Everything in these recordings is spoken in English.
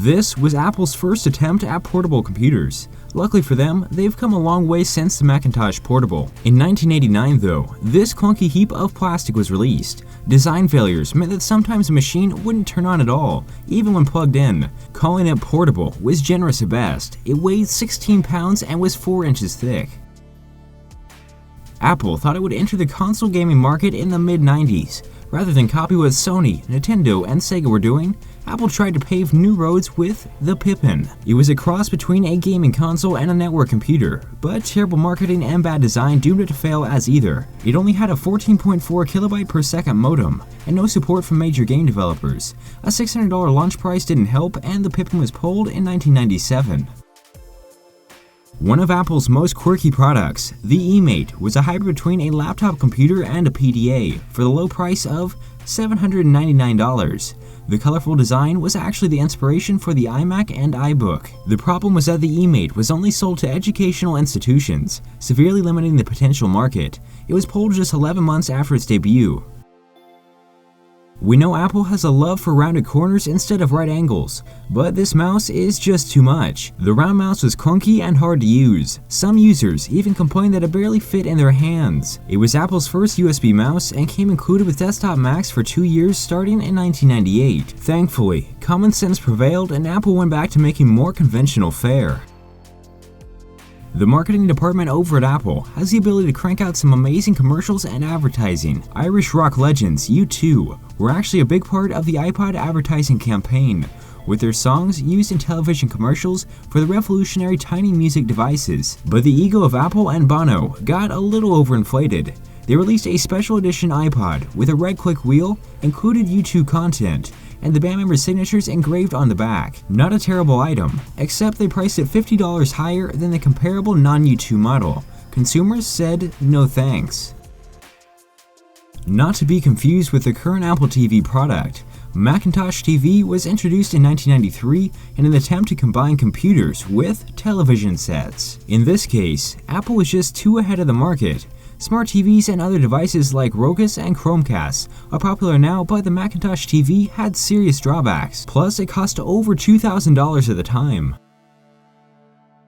This was Apple's first attempt at portable computers. Luckily for them, they've come a long way since the Macintosh Portable. In 1989 though, this clunky heap of plastic was released. Design failures meant that sometimes a machine wouldn't turn on at all, even when plugged in. Calling it portable was generous at best. It weighed 16 pounds and was 4 inches thick. Apple thought it would enter the console gaming market in the mid-90s. Rather than copy what Sony, Nintendo, and Sega were doing, Apple tried to pave new roads with the Pippin. It was a cross between a gaming console and a network computer, but terrible marketing and bad design doomed it to fail as either. It only had a 14.4 kilobyte per second modem, and no support from major game developers. A $600 launch price didn't help, and the Pippin was pulled in 1997. One of Apple's most quirky products, the eMate, was a hybrid between a laptop computer and a PDA for the low price of $799. The colorful design was actually the inspiration for the iMac and iBook. The problem was that the eMate was only sold to educational institutions, severely limiting the potential market. It was pulled just 11 months after its debut. We know Apple has a love for rounded corners instead of right angles, but this mouse is just too much. The round mouse was clunky and hard to use. Some users even complained that it barely fit in their hands. It was Apple's first USB mouse and came included with Desktop Macs for 2 years starting in 1998. Thankfully, common sense prevailed and Apple went back to making more conventional fare. The marketing department over at Apple has the ability to crank out some amazing commercials and advertising. Irish rock legends U2 were actually a big part of the iPod advertising campaign, with their songs used in television commercials for the revolutionary tiny music devices. But the ego of Apple and Bono got a little overinflated. They released a special edition iPod with a red click wheel, included U2 content, and the band members' signatures engraved on the back. Not a terrible item, except they priced it $50 higher than the comparable non-U2 model. Consumers said no thanks. Not to be confused with the current Apple TV product, Macintosh TV was introduced in 1993 in an attempt to combine computers with television sets. In this case, Apple was just too ahead of the market. Smart TVs and other devices like Roku and Chromecast are popular now, but the Macintosh TV had serious drawbacks. Plus, it cost over $2,000 at the time.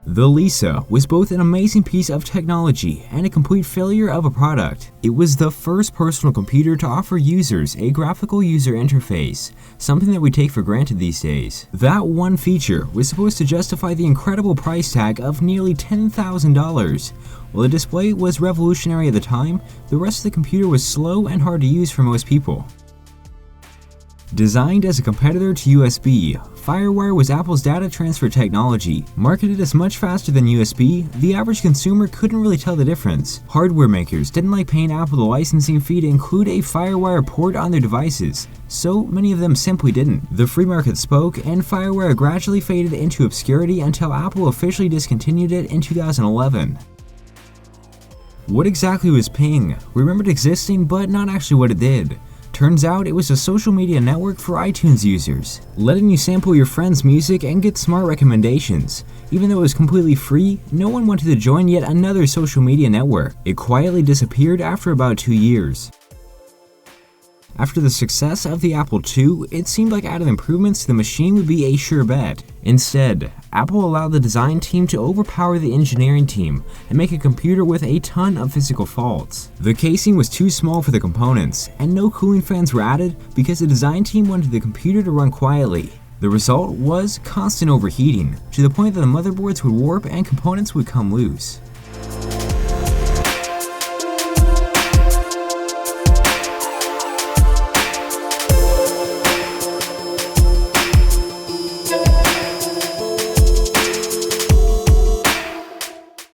The Lisa was both an amazing piece of technology and a complete failure of a product. It was the first personal computer to offer users a graphical user interface, something that we take for granted these days. That one feature was supposed to justify the incredible price tag of nearly $10,000. While the display was revolutionary at the time, the rest of the computer was slow and hard to use for most people. Designed as a competitor to USB, FireWire was Apple's data transfer technology. Marketed as much faster than USB, the average consumer couldn't really tell the difference. Hardware makers didn't like paying Apple the licensing fee to include a FireWire port on their devices, so many of them simply didn't. The free market spoke, and FireWire gradually faded into obscurity until Apple officially discontinued it in 2011. What exactly was Ping? We remembered existing, but not actually what it did. Turns out it was a social media network for iTunes users, letting you sample your friends' music and get smart recommendations. Even though it was completely free, no one wanted to join yet another social media network. It quietly disappeared after about 2 years. After the success of the Apple II, it seemed like added improvements to the machine would be a sure bet. Instead, Apple allowed the design team to overpower the engineering team and make a computer with a ton of physical faults. The casing was too small for the components, and no cooling fans were added because the design team wanted the computer to run quietly. The result was constant overheating, to the point that the motherboards would warp and components would come loose.